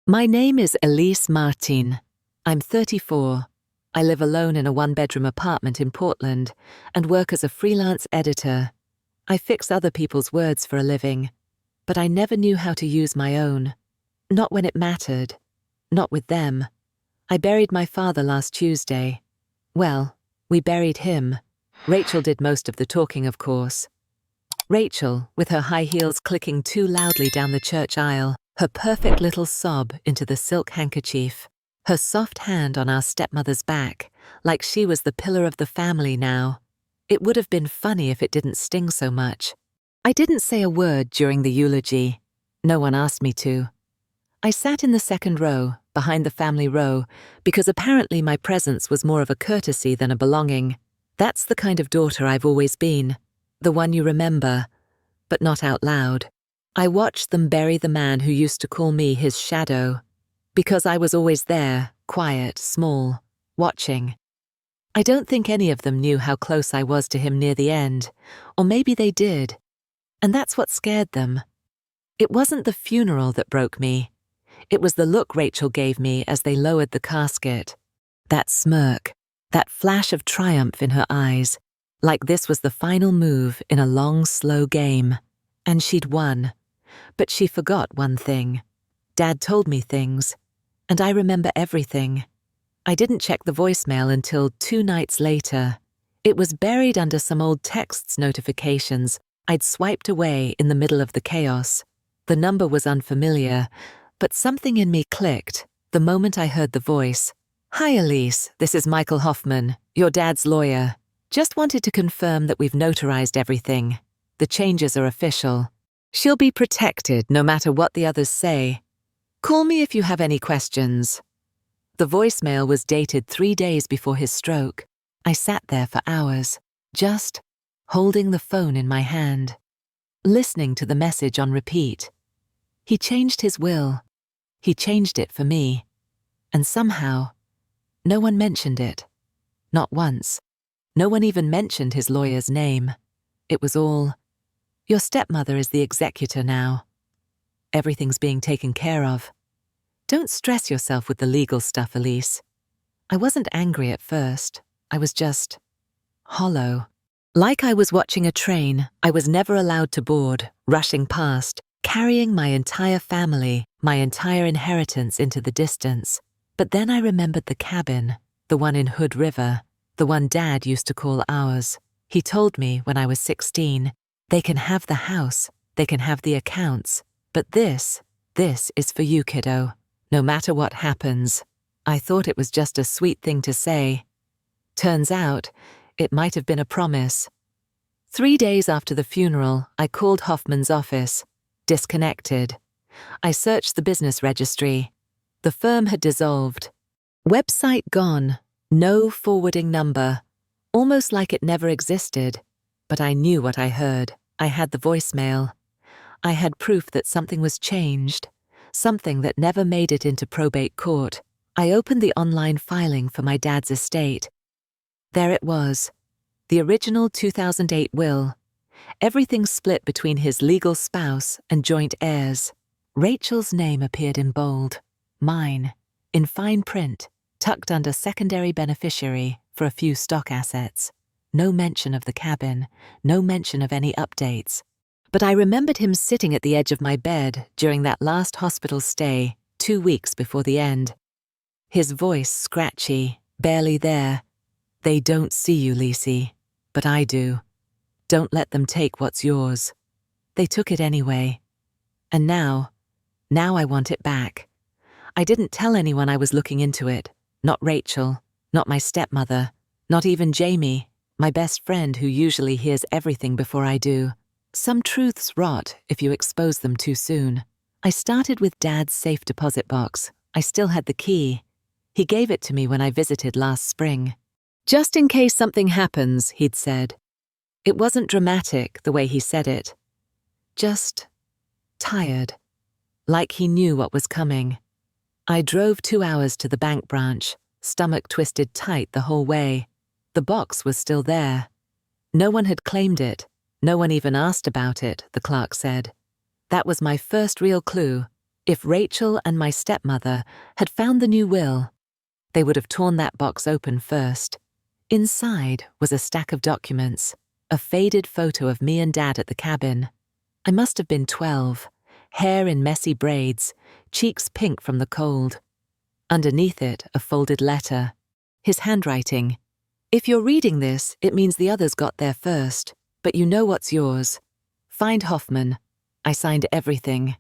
My name is Elise Martin. I'm 34. I live alone in a one-bedroom apartment in Portland and work as a freelance editor. I fix other people's words for a living, but I never knew how to use my own. Not when it mattered. Not with them. I buried my father last Tuesday. Well, we buried him. Rachel did most of the talking, of course. Rachel, with her high heels clicking too loudly down the church aisle, her perfect little sob into the silk handkerchief, her soft hand on our stepmother's back, like she was the pillar of the family now. It would have been funny if it didn't sting so much. I didn't say a word during the eulogy. No one asked me to. I sat in the second row, behind the family row, because apparently my presence was more of a courtesy than a belonging. That's the kind of daughter I've always been, the one you remember, but not out loud. I watched them bury the man who used to call me his shadow, because I was always there, quiet, small, watching. I don't think any of them knew how close I was to him near the end, or maybe they did, and that's what scared them. It wasn't the funeral that broke me. It was the look Rachel gave me as they lowered the casket. That smirk, that flash of triumph in her eyes, like this was the final move in a long, slow game. And she'd won. But she forgot one thing. Dad told me things, and I remember everything. I didn't check the voicemail until 2 nights later. It was buried under some old texts notifications I'd swiped away in the middle of the chaos. The number was unfamiliar, but something in me clicked the moment I heard the voice. "Hi, Elise, this is Michael Hoffman, your dad's lawyer. Just wanted to confirm that we've notarized everything. The changes are official. She'll be protected no matter what the others say. Call me if you have any questions." The voicemail was dated 3 days before his stroke. I sat there for hours, just holding the phone in my hand, listening to the message on repeat. He changed his will. He changed it for me. And somehow, no one mentioned it. Not once. No one even mentioned his lawyer's name. It was all, "Your stepmother is the executor now. Everything's being taken care of. Don't stress yourself with the legal stuff, Elise." I wasn't angry at first. I was just hollow. Like I was watching a train I was never allowed to board, rushing past, carrying my entire family, my entire inheritance into the distance. But then I remembered the cabin, the one in Hood River, the one Dad used to call ours. He told me when I was 16, "They can have the house, they can have the accounts, but this is for you, kiddo, no matter what happens." I thought it was just a sweet thing to say. Turns out, it might have been a promise. 3 days after the funeral, I called Hoffman's office. Disconnected. I searched the business registry. The firm had dissolved. Website gone. No forwarding number. Almost like it never existed. But I knew what I heard. I had the voicemail. I had proof that something was changed. Something that never made it into probate court. I opened the online filing for my dad's estate. There it was. The original 2008 will. Everything split between his legal spouse and joint heirs. Rachel's name appeared in bold. Mine, in fine print, tucked under secondary beneficiary for a few stock assets. No mention of the cabin, no mention of any updates. But I remembered him sitting at the edge of my bed during that last hospital stay, 2 weeks before the end. His voice scratchy, barely there. "They don't see you, Lisey, but I do. Don't let them take what's yours." They took it anyway. And now I want it back. I didn't tell anyone I was looking into it. Not Rachel, not my stepmother, not even Jamie, my best friend who usually hears everything before I do. Some truths rot if you expose them too soon. I started with Dad's safe deposit box. I still had the key. He gave it to me when I visited last spring. "Just in case something happens," he'd said. It wasn't dramatic the way he said it. Just tired. Like he knew what was coming. I drove 2 hours to the bank branch, stomach twisted tight the whole way. The box was still there. No one had claimed it. No one even asked about it, the clerk said. That was my first real clue. If Rachel and my stepmother had found the new will, they would have torn that box open first. Inside was a stack of documents, a faded photo of me and Dad at the cabin. I must have been 12, hair in messy braids, cheeks pink from the cold. Underneath it, a folded letter. His handwriting. If you're reading this, it means the others got there first, but you know what's yours. Find Hoffman. I signed everything.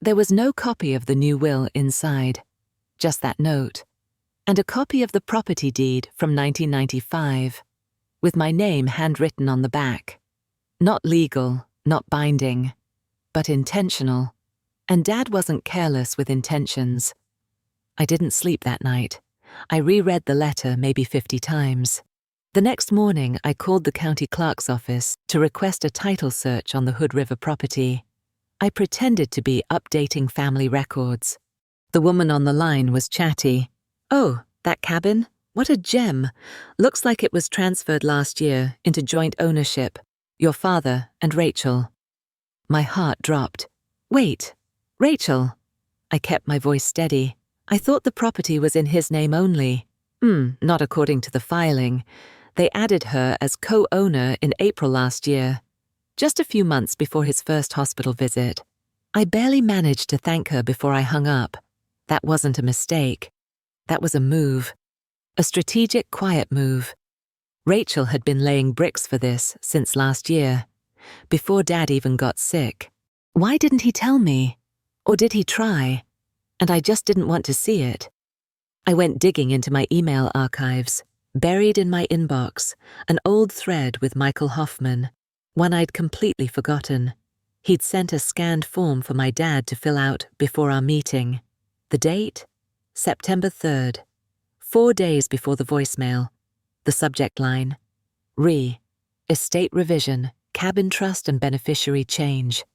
There was no copy of the new will inside, just that note, and a copy of the property deed from 1995, with my name handwritten on the back. Not legal, not binding, but intentional. And Dad wasn't careless with intentions. I didn't sleep that night. I reread the letter maybe 50 times. The next morning, I called the county clerk's office to request a title search on the Hood River property. I pretended to be updating family records. The woman on the line was chatty. "Oh, that cabin? What a gem. Looks like it was transferred last year into joint ownership. Your father and Rachel." My heart dropped. "Wait, Rachel." I kept my voice steady. "I thought the property was in his name only." Not according to the filing. They added her as co-owner in April last year, just a few months before his first hospital visit. I barely managed to thank her before I hung up. That wasn't a mistake. That was a move. A strategic, quiet move. Rachel had been laying bricks for this since last year, before Dad even got sick. Why didn't he tell me? Or did he try? And I just didn't want to see it. I went digging into my email archives. Buried in my inbox, an old thread with Michael Hoffman, one I'd completely forgotten. He'd sent a scanned form for my dad to fill out before our meeting. The date? September 3rd. 4 days before the voicemail. The subject line: Estate revision, cabin trust and beneficiary change.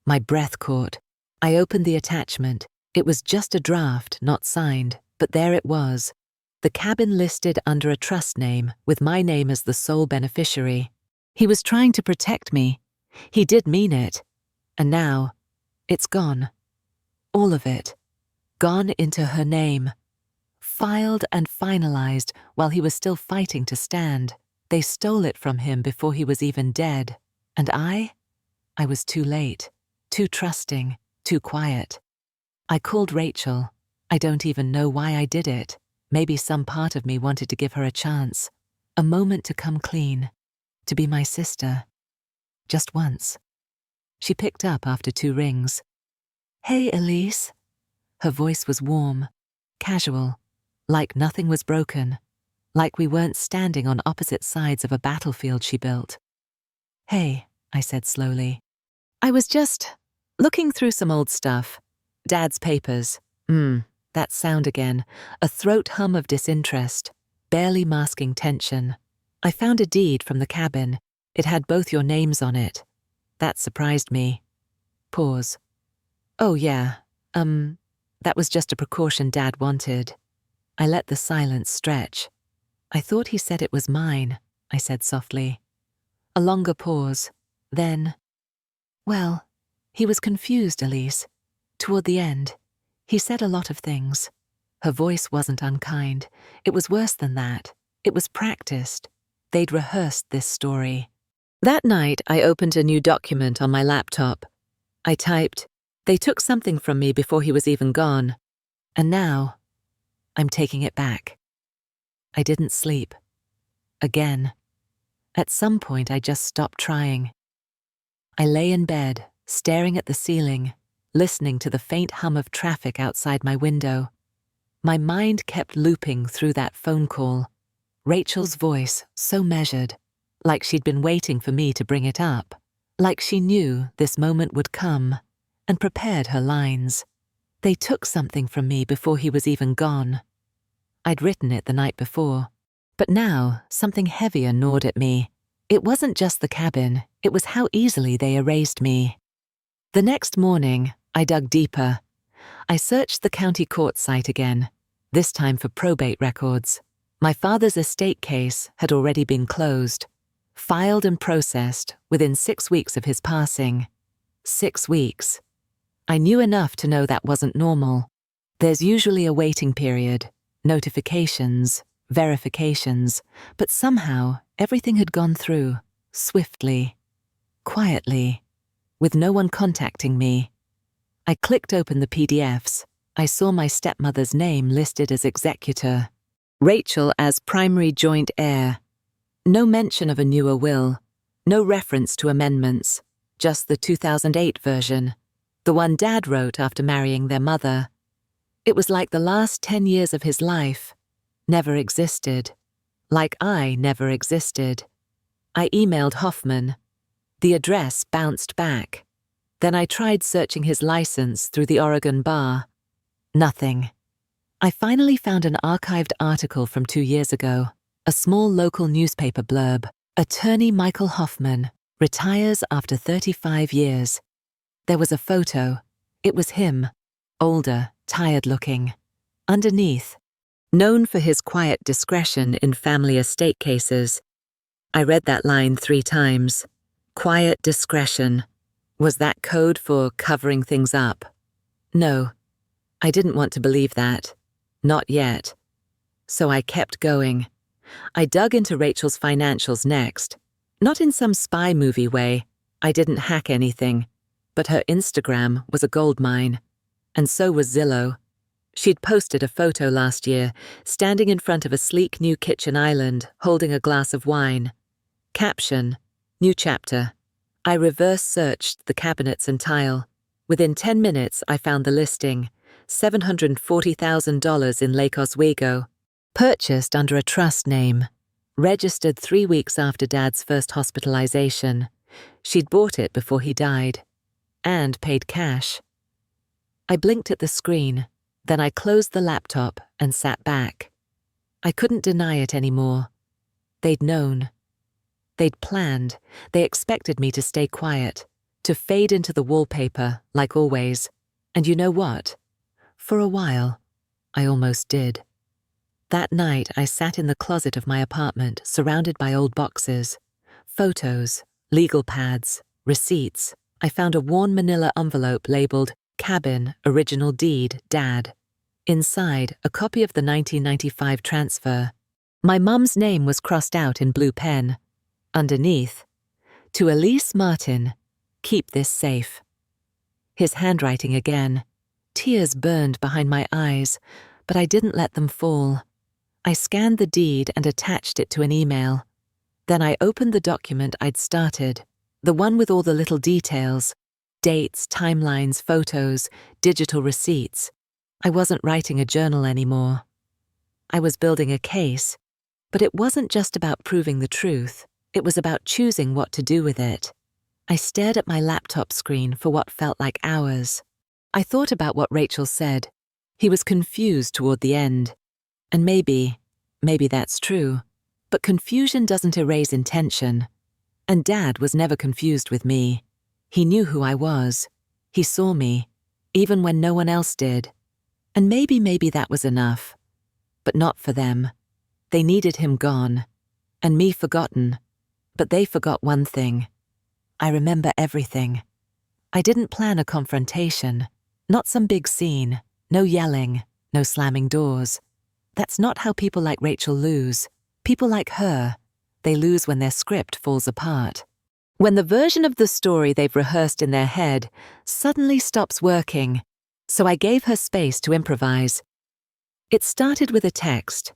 My breath caught. I opened the attachment. It was just a draft, not signed, but there it was. The cabin listed under a trust name, with my name as the sole beneficiary. He was trying to protect me. He did mean it. And now, it's gone. All of it. Gone into her name. Filed and finalized while he was still fighting to stand. They stole it from him before he was even dead. And I was too late, too trusting, too quiet. I called Rachel. I don't even know why I did it. Maybe some part of me wanted to give her a chance, a moment to come clean, to be my sister. Just once. She picked up after 2 rings. "Hey, Elise." Her voice was warm, casual, like nothing was broken, like we weren't standing on opposite sides of a battlefield she built. "Hey," I said slowly. "I was just looking through some old stuff. Dad's papers. That sound again, a throat hum of disinterest, barely masking tension. I found a deed from the cabin. It had both your names on it. That surprised me." Pause. "Oh yeah, that was just a precaution Dad wanted." I let the silence stretch. "I thought he said it was mine," I said softly. A longer pause. Then, "Well, he was confused, Elise. Toward the end. He said a lot of things." Her voice wasn't unkind. It was worse than that. It was practiced. They'd rehearsed this story. That night, I opened a new document on my laptop. I typed, "They took something from me before he was even gone. And now, I'm taking it back." I didn't sleep. Again. At some point, I just stopped trying. I lay in bed, staring at the ceiling, listening to the faint hum of traffic outside my window. My mind kept looping through that phone call. Rachel's voice, so measured, like she'd been waiting for me to bring it up, like she knew this moment would come, and prepared her lines. They took something from me before he was even gone. I'd written it the night before, but now something heavier gnawed at me. It wasn't just the cabin, it was how easily they erased me. The next morning, I dug deeper. I searched the county court site again, this time for probate records. My father's estate case had already been closed, filed and processed within 6 weeks of his passing. 6 weeks. I knew enough to know that wasn't normal. There's usually a waiting period, notifications, verifications, but somehow everything had gone through, swiftly, quietly, with no one contacting me. I clicked open the PDFs. I saw my stepmother's name listed as executor, Rachel as primary joint heir. No mention of a newer will, no reference to amendments, just the 2008 version, the one Dad wrote after marrying their mother. It was like the last 10 years of his life never existed, like I never existed. I emailed Hoffman. The address bounced back. Then I tried searching his license through the Oregon bar. Nothing. I finally found an archived article from 2 years ago, a small local newspaper blurb. Attorney Michael Hoffman retires after 35 years. There was a photo. It was him, older, tired-looking. Underneath, known for his quiet discretion in family estate cases. I read that line 3 times. Quiet discretion. Was that code for covering things up? No, I didn't want to believe that. Not yet. So I kept going. I dug into Rachel's financials next. Not in some spy movie way. I didn't hack anything. But her Instagram was a goldmine. And so was Zillow. She'd posted a photo last year, standing in front of a sleek new kitchen island, holding a glass of wine. Caption, new chapter. I reverse searched the cabinets and tile. Within 10 minutes, I found the listing, $740,000 in Lake Oswego. Purchased under a trust name. Registered 3 weeks after Dad's first hospitalization. She'd bought it before he died. And paid cash. I blinked at the screen, then I closed the laptop and sat back. I couldn't deny it anymore. They'd known. They'd planned. They expected me to stay quiet, to fade into the wallpaper, like always. And you know what? For a while, I almost did. That night, I sat in the closet of my apartment, surrounded by old boxes, photos, legal pads, receipts. I found a worn manila envelope labeled Cabin, Original Deed, Dad. Inside, a copy of the 1995 transfer. My mum's name was crossed out in blue pen. Underneath, to Elise Martin, keep this safe. His handwriting again. Tears burned behind my eyes, but I didn't let them fall. I scanned the deed and attached it to an email. Then I opened the document I'd started, the one with all the little details, dates, timelines, photos, digital receipts. I wasn't writing a journal anymore. I was building a case, but it wasn't just about proving the truth. It was about choosing what to do with it. I stared at my laptop screen for what felt like hours. I thought about what Rachel said. He was confused toward the end. And maybe that's true. But confusion doesn't erase intention. And Dad was never confused with me. He knew who I was. He saw me, even when no one else did. And maybe that was enough. But not for them. They needed him gone. And me forgotten. But they forgot one thing. I remember everything. I didn't plan a confrontation. Not some big scene. No yelling. No slamming doors. That's not how people like Rachel lose. People like her, they lose when their script falls apart. When the version of the story they've rehearsed in their head suddenly stops working. So I gave her space to improvise. It started with a text.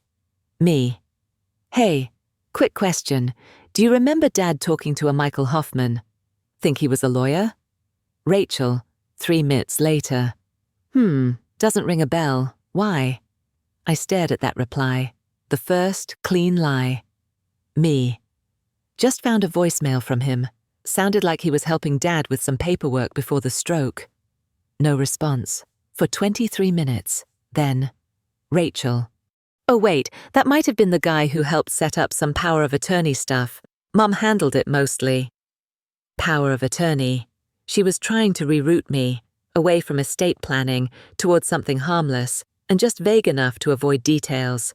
Me. Hey, quick question. Do you remember Dad talking to a Michael Hoffman? Think he was a lawyer? Rachel, 3 minutes later. Doesn't ring a bell. Why? I stared at that reply. The first clean lie. Me. Just found a voicemail from him. Sounded like he was helping Dad with some paperwork before the stroke. No response. For 23 minutes. Then, Rachel. Oh wait, that might have been the guy who helped set up some power of attorney stuff. Mum handled it mostly. Power of attorney. She was trying to reroute me, away from estate planning, towards something harmless, and just vague enough to avoid details.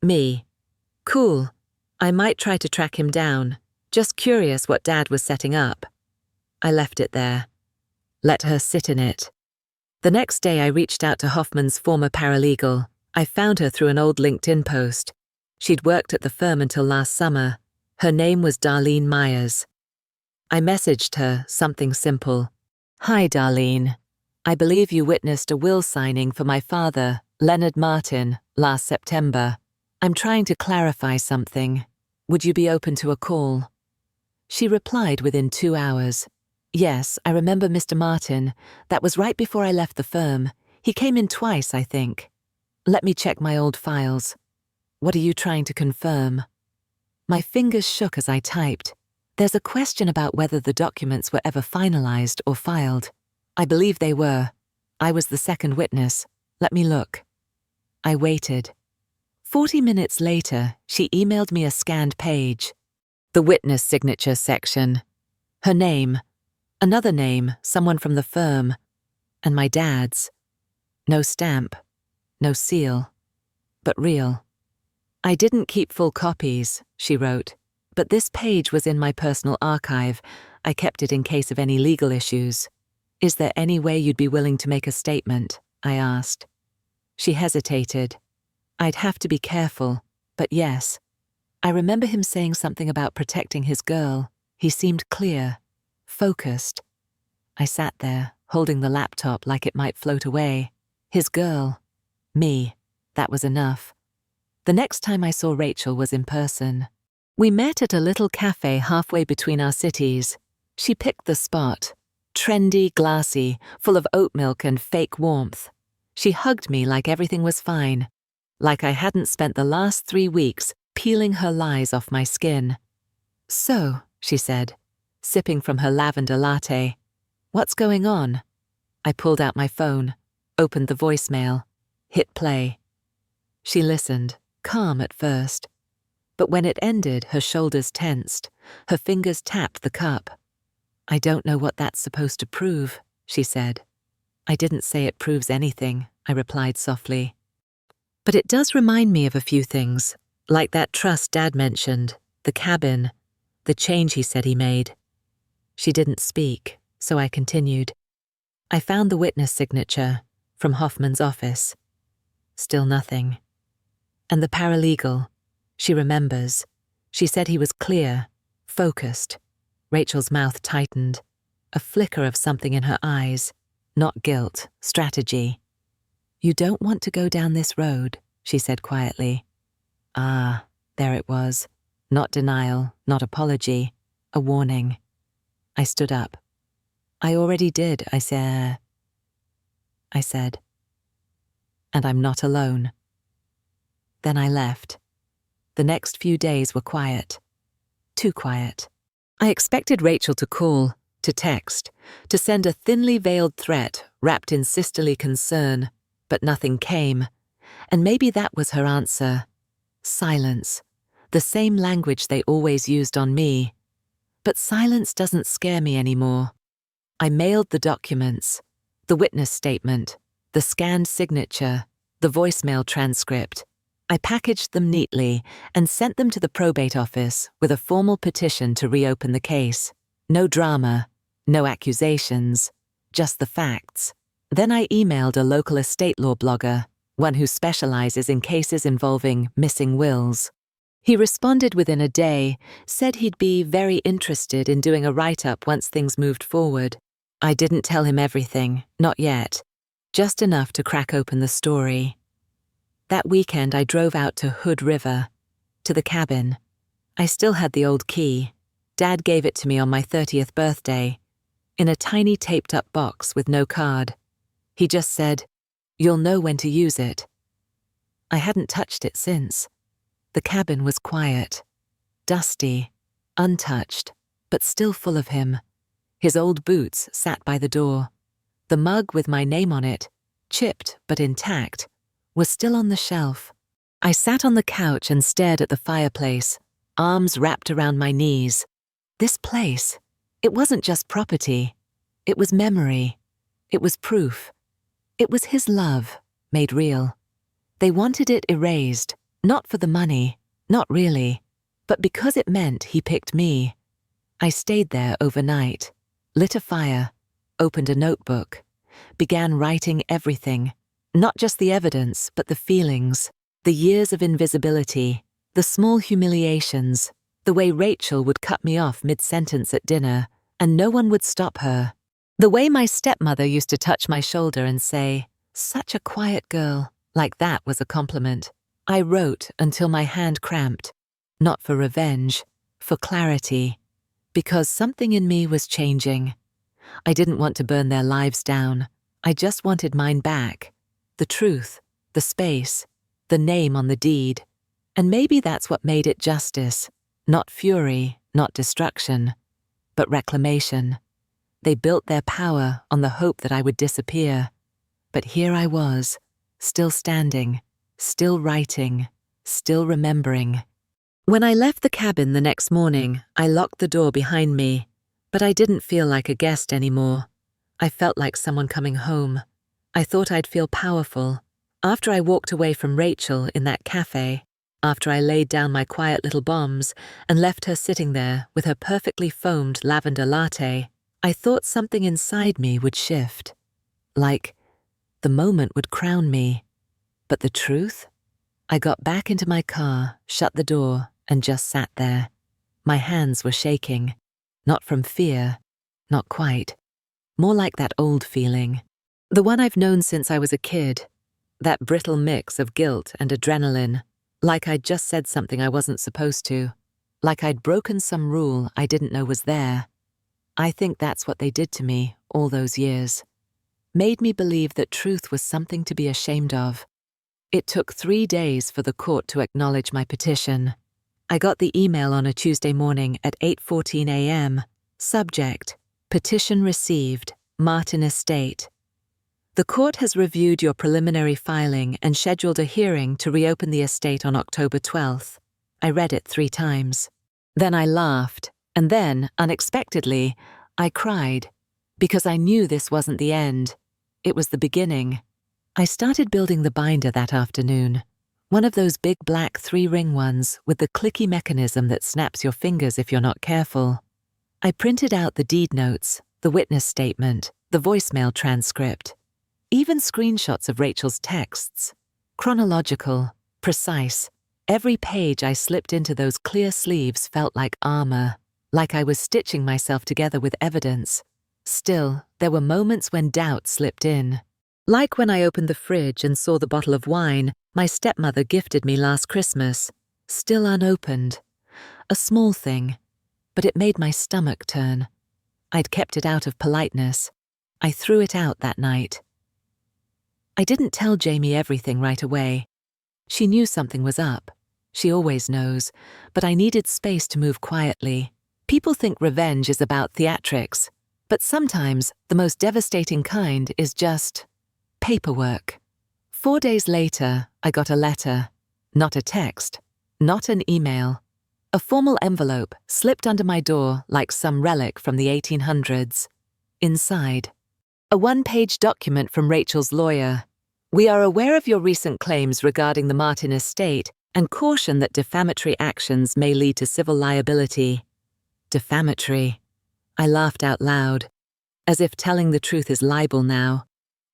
Me. Cool. I might try to track him down. Just curious what Dad was setting up. I left it there. Let her sit in it. The next day I reached out to Hoffman's former paralegal. I found her through an old LinkedIn post. She'd worked at the firm until last summer. Her name was Darlene Myers. I messaged her something simple. Hi, Darlene. I believe you witnessed a will signing for my father, Leonard Martin, last September. I'm trying to clarify something. Would you be open to a call? She replied within 2 hours. Yes, I remember Mr. Martin. That was right before I left the firm. He came in twice, I think. Let me check my old files. What are you trying to confirm? My fingers shook as I typed. There's a question about whether the documents were ever finalized or filed. I believe they were. I was the second witness. Let me look. I waited. 40 minutes later, she emailed me a scanned page. The witness signature section. Her name. Another name, someone from the firm. And my dad's. No stamp. No seal. But real. I didn't keep full copies, she wrote. But this page was in my personal archive. I kept it in case of any legal issues. Is there any way you'd be willing to make a statement? I asked. She hesitated. I'd have to be careful, but yes. I remember him saying something about protecting his girl. He seemed clear, focused. I sat there, holding the laptop like it might float away. His girl. Me. That was enough. The next time I saw Rachel was in person. We met at a little cafe halfway between our cities. She picked the spot. Trendy, glassy, full of oat milk and fake warmth. She hugged me like everything was fine, like I hadn't spent the last 3 weeks peeling her lies off my skin. So, she said, sipping from her lavender latte, what's going on? I pulled out my phone, opened the voicemail, hit play. She listened, calm at first. But when it ended, her shoulders tensed, her fingers tapped the cup. I don't know what that's supposed to prove, she said. I didn't say it proves anything, I replied softly. But it does remind me of a few things, like that trust Dad mentioned, the cabin, the change he said he made. She didn't speak, so I continued. I found the witness signature from Hoffman's office. Still nothing. And the paralegal, she remembers. She said he was clear, focused. Rachel's mouth tightened, a flicker of something in her eyes, not guilt, strategy. You don't want to go down this road, she said quietly. Ah, there it was. Not denial, not apology, a warning. I stood up. I already did, I said. And I'm not alone. Then I left. The next few days were quiet. Too quiet. I expected Rachel to call, to text, to send a thinly veiled threat wrapped in sisterly concern, but nothing came. And maybe that was her answer. Silence. The same language they always used on me. But silence doesn't scare me anymore. I mailed the documents, the witness statement, the scanned signature, the voicemail transcript. I packaged them neatly and sent them to the probate office with a formal petition to reopen the case. No drama, no accusations, just the facts. Then I emailed a local estate law blogger, one who specializes in cases involving missing wills. He responded within a day, said he'd be very interested in doing a write-up once things moved forward. I didn't tell him everything, not yet, just enough to crack open the story. That weekend I drove out to Hood River, to the cabin. I still had the old key. Dad gave it to me on my 30th birthday, in a tiny taped-up box with no card. He just said, "You'll know when to use it." I hadn't touched it since. The cabin was quiet, dusty, untouched, but still full of him. His old boots sat by the door. The mug with my name on it, chipped but intact, was still on the shelf. I sat on the couch and stared at the fireplace, arms wrapped around my knees. This place, it wasn't just property. It was memory. It was proof. It was his love, made real. They wanted it erased, not for the money, not really, but because it meant he picked me. I stayed there overnight, lit a fire, opened a notebook, began writing everything. Not just the evidence, but the feelings, the years of invisibility, the small humiliations, the way Rachel would cut me off mid-sentence at dinner, and no one would stop her. The way my stepmother used to touch my shoulder and say, "Such a quiet girl," like that was a compliment. I wrote until my hand cramped, not for revenge, for clarity, because something in me was changing. I didn't want to burn their lives down. I just wanted mine back. The truth, the space, the name on the deed. And maybe that's what made it justice. Not fury, not destruction, but reclamation. They built their power on the hope that I would disappear. But here I was, still standing, still writing, still remembering. When I left the cabin the next morning, I locked the door behind me, but I didn't feel like a guest anymore. I felt like someone coming home. I thought I'd feel powerful. After I walked away from Rachel in that cafe, after I laid down my quiet little bombs and left her sitting there with her perfectly foamed lavender latte, I thought something inside me would shift. Like, the moment would crown me. But the truth? I got back into my car, shut the door, and just sat there. My hands were shaking. Not from fear, not quite. More like that old feeling. The one I've known since I was a kid. That brittle mix of guilt and adrenaline. Like I'd just said something I wasn't supposed to. Like I'd broken some rule I didn't know was there. I think that's what they did to me all those years. Made me believe that truth was something to be ashamed of. It took 3 days for the court to acknowledge my petition. I got the email on a Tuesday morning at 8:14 a.m. Subject: Petition received, Martin Estate. The court has reviewed your preliminary filing and scheduled a hearing to reopen the estate on October 12th. I read it 3 times. Then I laughed, and then, unexpectedly, I cried, because I knew this wasn't the end. It was the beginning. I started building the binder that afternoon. One of those big black 3-ring ones with the clicky mechanism that snaps your fingers if you're not careful. I printed out the deed notes, the witness statement, the voicemail transcript, even screenshots of Rachel's texts. Chronological, precise. Every page I slipped into those clear sleeves felt like armor, like I was stitching myself together with evidence. Still, there were moments when doubt slipped in. Like when I opened the fridge and saw the bottle of wine my stepmother gifted me last Christmas, still unopened. A small thing, but it made my stomach turn. I'd kept it out of politeness. I threw it out that night. I didn't tell Jamie everything right away. She knew something was up. She always knows, but I needed space to move quietly. People think revenge is about theatrics, but sometimes the most devastating kind is just paperwork. 4 days later, I got a letter. Not a text, not an email. A formal envelope slipped under my door like some relic from the 1800s. Inside, a 1-page document from Rachel's lawyer. We are aware of your recent claims regarding the Martin estate and caution that defamatory actions may lead to civil liability. Defamatory. I laughed out loud, as if telling the truth is libel now,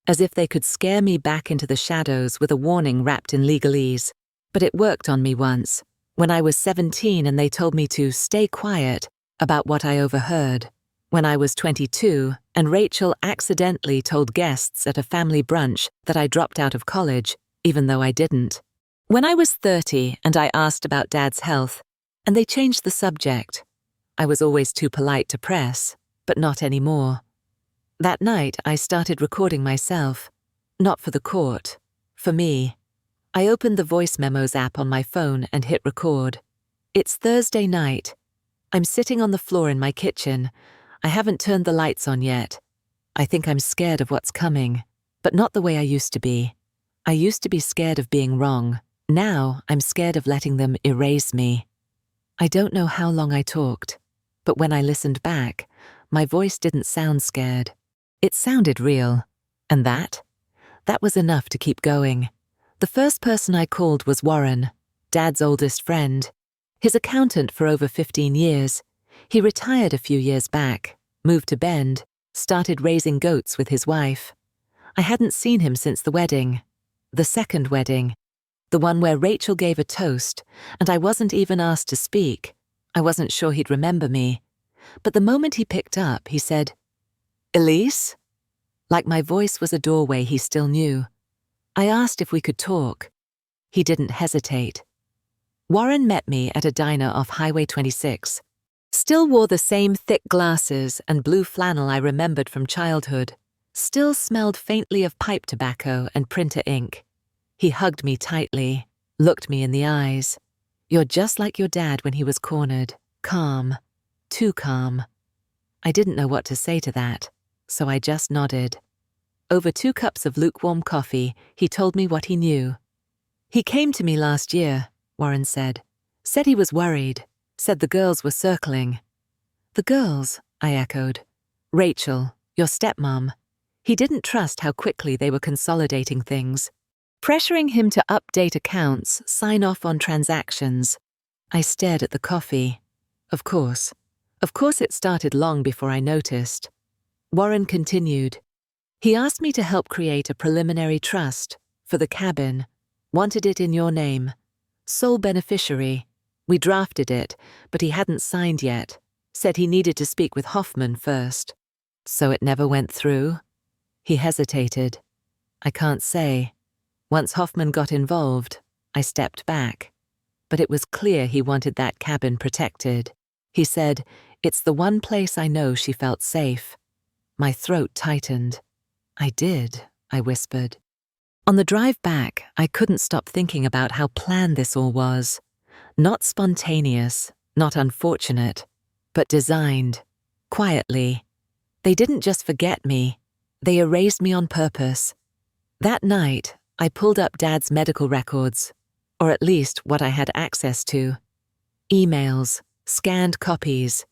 as if they could scare me back into the shadows with a warning wrapped in legalese. But it worked on me once, when I was 17 and they told me to stay quiet about what I overheard. When I was 22 and Rachel accidentally told guests at a family brunch that I dropped out of college, even though I didn't. When I was 30 and I asked about Dad's health, and they changed the subject. I was always too polite to press, but not anymore. That night I started recording myself, not for the court, for me. I opened the voice memos app on my phone and hit record. It's Thursday night. I'm sitting on the floor in my kitchen. I haven't turned the lights on yet. I think I'm scared of what's coming, but not the way I used to be. I used to be scared of being wrong. Now I'm scared of letting them erase me. I don't know how long I talked, but when I listened back, my voice didn't sound scared. It sounded real, and that was enough to keep going. The first person I called was Warren, Dad's oldest friend. His accountant for over 15 years. He retired a few years back, moved to Bend, started raising goats with his wife. I hadn't seen him since the wedding. The second wedding. The one where Rachel gave a toast, and I wasn't even asked to speak. I wasn't sure he'd remember me. But the moment he picked up, he said, "Elise?" Like my voice was a doorway he still knew. I asked if we could talk. He didn't hesitate. Warren met me at a diner off Highway 26. Still wore the same thick glasses and blue flannel I remembered from childhood. Still smelled faintly of pipe tobacco and printer ink. He hugged me tightly, looked me in the eyes. "You're just like your dad when he was cornered. Calm. Too calm." I didn't know what to say to that, so I just nodded. Over 2 cups of lukewarm coffee, he told me what he knew. "He came to me last year," Warren said. "Said he was worried. Said the girls were circling." "The girls?" I echoed. "Rachel, your stepmom." He didn't trust how quickly they were consolidating things. Pressuring him to update accounts, sign off on transactions. I stared at the coffee. Of course it started long before I noticed. Warren continued. "He asked me to help create a preliminary trust for the cabin. Wanted it in your name. Sole beneficiary. We drafted it, but he hadn't signed yet. Said he needed to speak with Hoffman first." "So it never went through?" He hesitated. "I can't say. Once Hoffman got involved, I stepped back. But it was clear he wanted that cabin protected. He said, 'It's the one place I know she felt safe.'" My throat tightened. "I did," I whispered. On the drive back, I couldn't stop thinking about how planned this all was. Not spontaneous, not unfortunate, but designed, quietly. They didn't just forget me. They erased me on purpose. That night, I pulled up Dad's medical records, or at least what I had access to. Emails, scanned copies,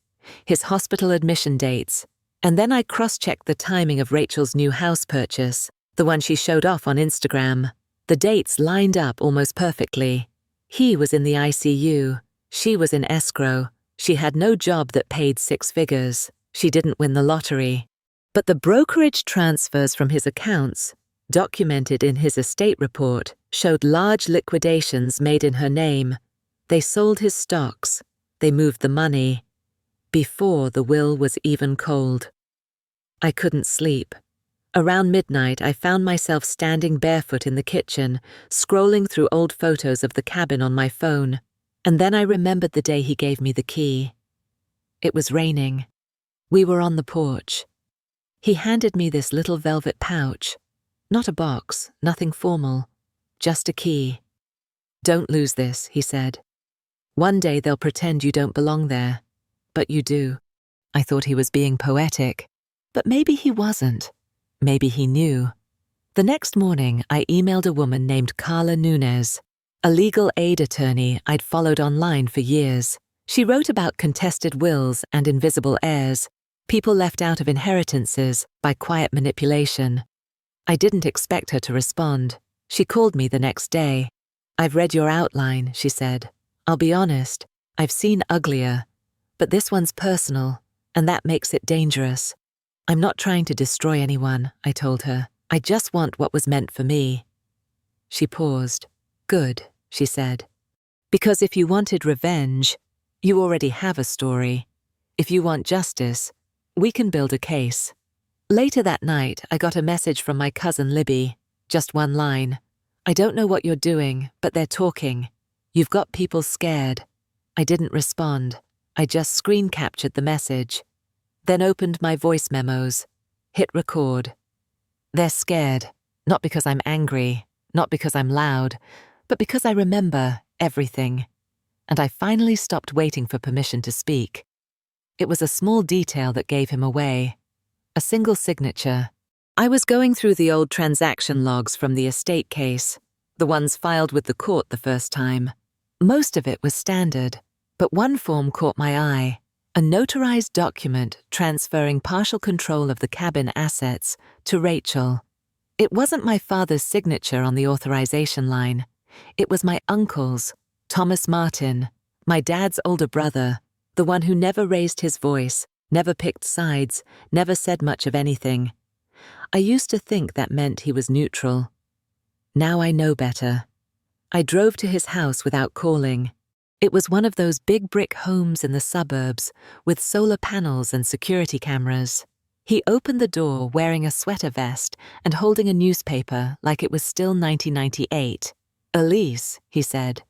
his hospital admission dates, and then I cross-checked the timing of Rachel's new house purchase, the one she showed off on Instagram. The dates lined up almost perfectly. He was in the ICU. She was in escrow. She had no job that paid 6 figures. She didn't win the lottery. But the brokerage transfers from his accounts, documented in his estate report, showed large liquidations made in her name. They sold his stocks. They moved the money. Before the will was even cold. I couldn't sleep. Around midnight, I found myself standing barefoot in the kitchen, scrolling through old photos of the cabin on my phone. And then I remembered the day he gave me the key. It was raining. We were on the porch. He handed me this little velvet pouch. Not a box, nothing formal. Just a key. "Don't lose this," he said. "One day they'll pretend you don't belong there. But you do." I thought he was being poetic. But maybe he wasn't. Maybe he knew. The next morning, I emailed a woman named Carla Nunez, a legal aid attorney I'd followed online for years. She wrote about contested wills and invisible heirs, people left out of inheritances by quiet manipulation. I didn't expect her to respond. She called me the next day. "I've read your outline," she said. "I'll be honest, I've seen uglier. But this one's personal, and that makes it dangerous." "I'm not trying to destroy anyone," I told her. "I just want what was meant for me." She paused. "Good," she said. "Because if you wanted revenge, you already have a story. If you want justice, we can build a case." Later that night, I got a message from my cousin Libby. Just one line. "I don't know what you're doing, but they're talking. You've got people scared." I didn't respond. I just screen captured the message. Then opened my voice memos. Hit record. "They're scared. Not because I'm angry. Not because I'm loud. But because I remember everything." And I finally stopped waiting for permission to speak. It was a small detail that gave him away. A single signature. I was going through the old transaction logs from the estate case, the ones filed with the court the first time. Most of it was standard, but one form caught my eye. A notarized document transferring partial control of the cabin assets to Rachel. It wasn't my father's signature on the authorization line. It was my uncle's, Thomas Martin, my dad's older brother, the one who never raised his voice, never picked sides, never said much of anything. I used to think that meant he was neutral. Now I know better. I drove to his house without calling. It was one of those big brick homes in the suburbs with solar panels and security cameras. He opened the door wearing a sweater vest and holding a newspaper like it was still 1998. "Elise," he said,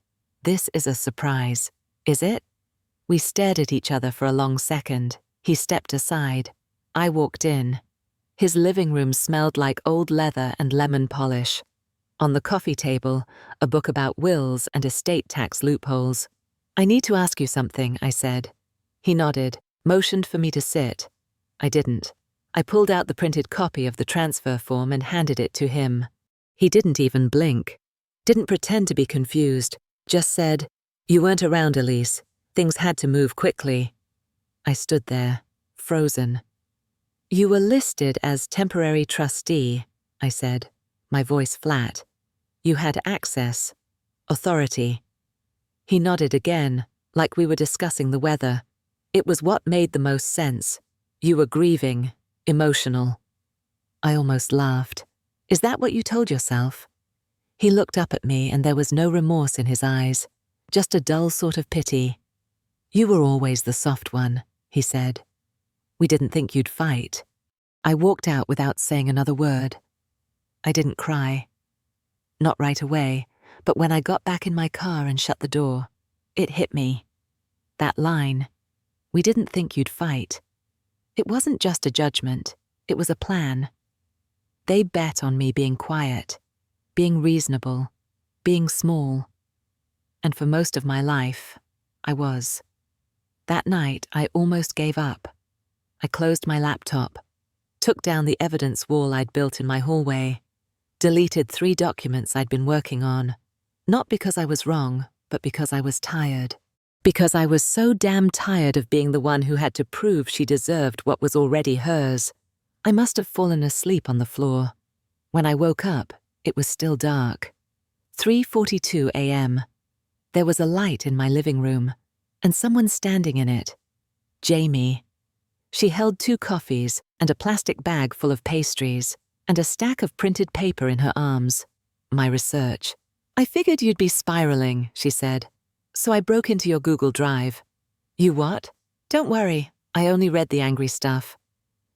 "this is a surprise. Is it?" We stared at each other for a long second. He stepped aside. I walked in. His living room smelled like old leather and lemon polish. On the coffee table, a book about wills and estate tax loopholes. "I need to ask you something," I said. He nodded, motioned for me to sit. I didn't. I pulled out the printed copy of the transfer form and handed it to him. He didn't even blink. Didn't pretend to be confused. Just said, "You weren't around, Elise. Things had to move quickly." I stood there, frozen. "You were listed as temporary trustee," I said, my voice flat. "You had access, authority." He nodded again, like we were discussing the weather. It was what made the most sense. You were grieving, emotional. I almost laughed. "Is that what you told yourself?" He looked up at me and there was no remorse in his eyes, just a dull sort of pity. "You were always the soft one," he said. "We didn't think you'd fight." I walked out without saying another word. I didn't cry. Not right away, but when I got back in my car and shut the door, it hit me. That line, "We didn't think you'd fight." It wasn't just a judgment, it was a plan. They bet on me being quiet, being reasonable, being small. And for most of my life, I was. That night, I almost gave up. I closed my laptop, took down the evidence wall I'd built in my hallway, deleted 3 documents I'd been working on, not because I was wrong, but because I was tired. Because I was so damn tired of being the one who had to prove she deserved what was already hers. I must have fallen asleep on the floor. When I woke up, it was still dark. 3:42 a.m. There was a light in my living room, and someone standing in it. Jamie. She held 2 coffees and a plastic bag full of pastries, and a stack of printed paper in her arms. My research. "I figured you'd be spiraling," she said. "So I broke into your Google Drive." "You what?" "Don't worry, I only read the angry stuff."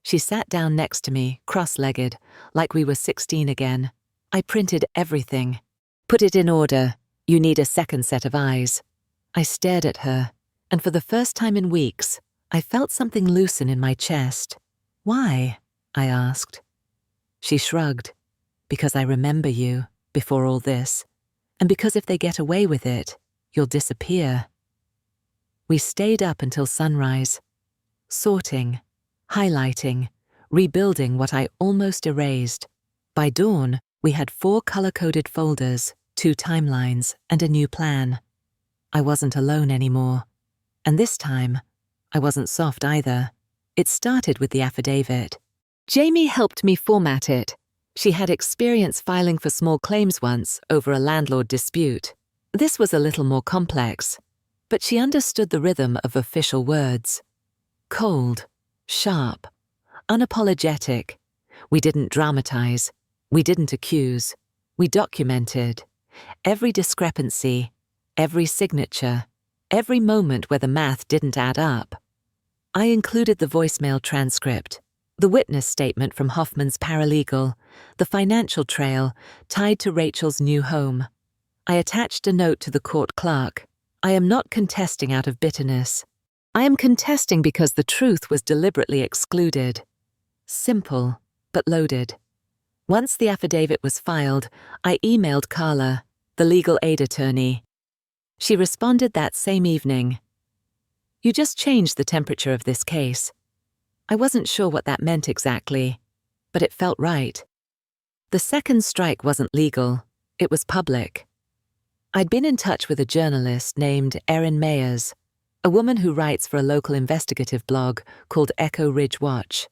She sat down next to me, cross-legged, like we were 16 again. "I printed everything. Put it in order. You need a second set of eyes." I stared at her, and for the first time in weeks, I felt something loosen in my chest. "Why?" I asked. She shrugged. "Because I remember you, before all this, and because if they get away with it, you'll disappear." We stayed up until sunrise, sorting, highlighting, rebuilding what I almost erased. By dawn, we had 4 color-coded folders, 2 timelines, and a new plan. I wasn't alone anymore. And this time, I wasn't soft either. It started with the affidavit. Jamie helped me format it. She had experience filing for small claims once over a landlord dispute. This was a little more complex, but she understood the rhythm of official words. Cold, sharp, unapologetic. We didn't dramatize. We didn't accuse. We documented. Every discrepancy, every signature, every moment where the math didn't add up. I included the voicemail transcript, the witness statement from Hoffman's paralegal, the financial trail tied to Rachel's new home. I attached a note to the court clerk. "I am not contesting out of bitterness. I am contesting because the truth was deliberately excluded." Simple, but loaded. Once the affidavit was filed, I emailed Carla, the legal aid attorney. She responded that same evening. "You just changed the temperature of this case." I wasn't sure what that meant exactly, but it felt right. The second strike wasn't legal, it was public. I'd been in touch with a journalist named Erin Mayers, a woman who writes for a local investigative blog called Echo Ridge Watch.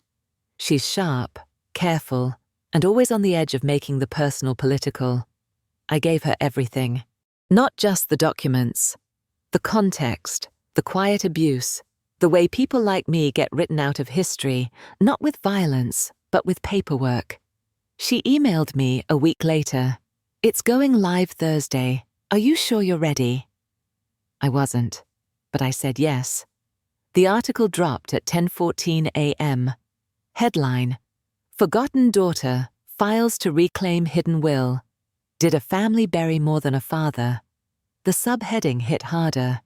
She's sharp, careful, and always on the edge of making the personal political. I gave her everything. Not just the documents. The context, the quiet abuse, the way people like me get written out of history, not with violence, but with paperwork. She emailed me a week later. "It's going live Thursday. Are you sure you're ready?" I wasn't, but I said yes. The article dropped at 10:14 a.m. Headline: Forgotten Daughter Files to Reclaim Hidden Will. Did a family bury more than a father? The subheading hit harder.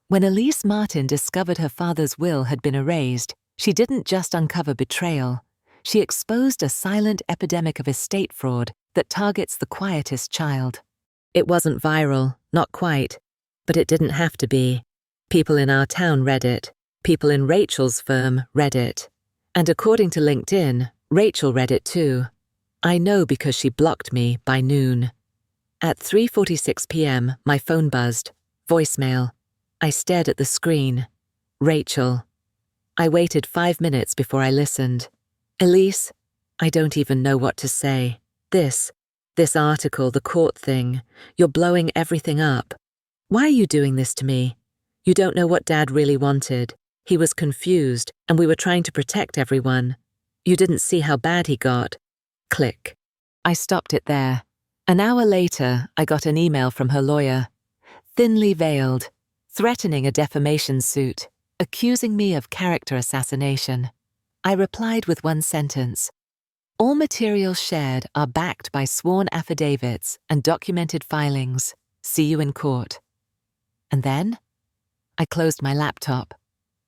When Elise Martin discovered her father's will had been erased, she didn't just uncover betrayal. She exposed a silent epidemic of estate fraud that targets the quietest child. It wasn't viral, not quite, but it didn't have to be. People in our town read it. People in Rachel's firm read it. And according to LinkedIn, Rachel read it too. I know because she blocked me by noon. At 3:46 p.m., my phone buzzed. Voicemail. I stared at the screen. Rachel. I waited 5 minutes before I listened. "Elise, I don't even know what to say. This article, the court thing, you're blowing everything up. Why are you doing this to me? You don't know what Dad really wanted. He was confused, and we were trying to protect everyone. You didn't see how bad he got." Click. I stopped it there. An hour later, I got an email from her lawyer, thinly veiled, threatening a defamation suit, accusing me of character assassination. I replied with one sentence: "All materials shared are backed by sworn affidavits and documented filings. See you in court." And then, I closed my laptop,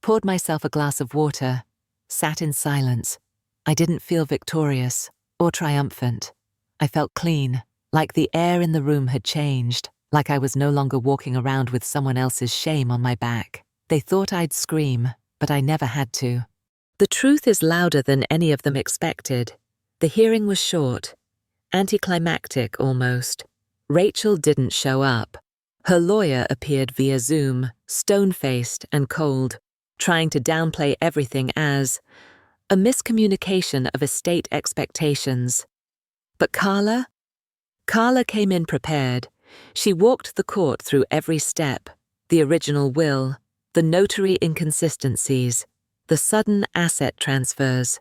poured myself a glass of water, sat in silence. I didn't feel victorious or triumphant. I felt clean, like the air in the room had changed, like I was no longer walking around with someone else's shame on my back. They thought I'd scream, but I never had to. The truth is louder than any of them expected. The hearing was short, anticlimactic almost. Rachel didn't show up. Her lawyer appeared via Zoom, stone-faced and cold, trying to downplay everything as a miscommunication of estate expectations. But Carla came in prepared. She walked the court through every step: the original will, the notary inconsistencies, the sudden asset transfers.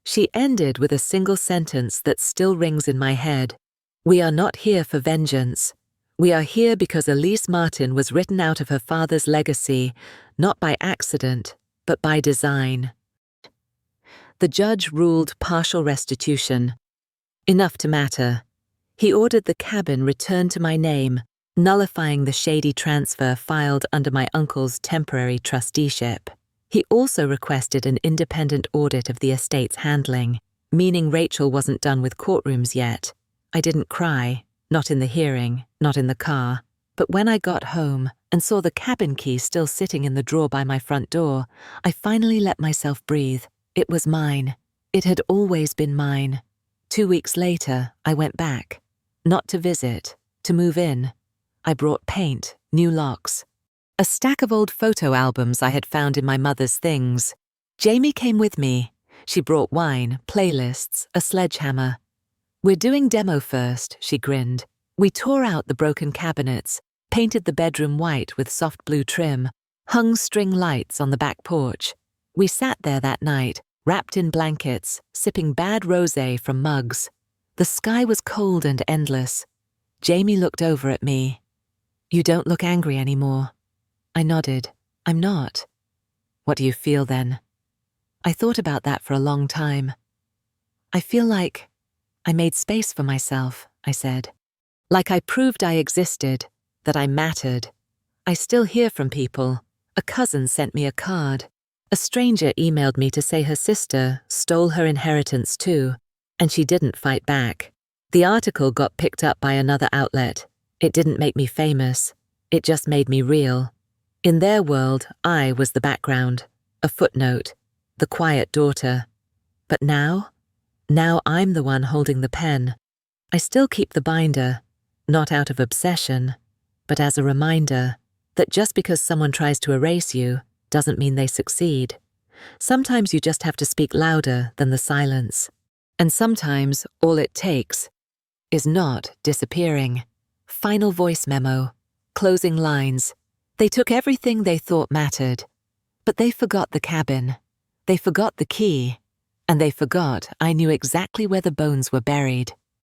She ended with a single sentence that still rings in my head. "We are not here for vengeance. We are here because Elise Martin was written out of her father's legacy, not by accident, but by design." The judge ruled partial restitution. Enough to matter. He ordered the cabin returned to my name, nullifying the shady transfer filed under my uncle's temporary trusteeship. He also requested an independent audit of the estate's handling, meaning Rachel wasn't done with courtrooms yet. I didn't cry, not in the hearing, not in the car, but when I got home and saw the cabin key still sitting in the drawer by my front door, I finally let myself breathe. It was mine. It had always been mine. 2 weeks later, I went back. Not to visit, to move in. I brought paint, new locks, a stack of old photo albums I had found in my mother's things. Jamie came with me. She brought wine, playlists, a sledgehammer. "We're doing demo first," she grinned. We tore out the broken cabinets, painted the bedroom white with soft blue trim, hung string lights on the back porch. We sat there that night, wrapped in blankets, sipping bad rosé from mugs. The sky was cold and endless. Jamie looked over at me. "You don't look angry anymore." I nodded. "I'm not." "What do you feel then?" I thought about that for a long time. "I feel like I made space for myself," I said. "Like I proved I existed, that I mattered. I still hear from people. A cousin sent me a card. A stranger emailed me to say her sister stole her inheritance too, and she didn't fight back. The article got picked up by another outlet. It didn't make me famous. It just made me real. In their world, I was the background, a footnote, the quiet daughter. But now I'm the one holding the pen. I still keep the binder, not out of obsession, but as a reminder that just because someone tries to erase you doesn't mean they succeed. Sometimes you just have to speak louder than the silence. And sometimes all it takes is not disappearing. Final voice memo, closing lines. They took everything they thought mattered, but they forgot the cabin. They forgot the key. and they forgot I knew exactly where the bones were buried.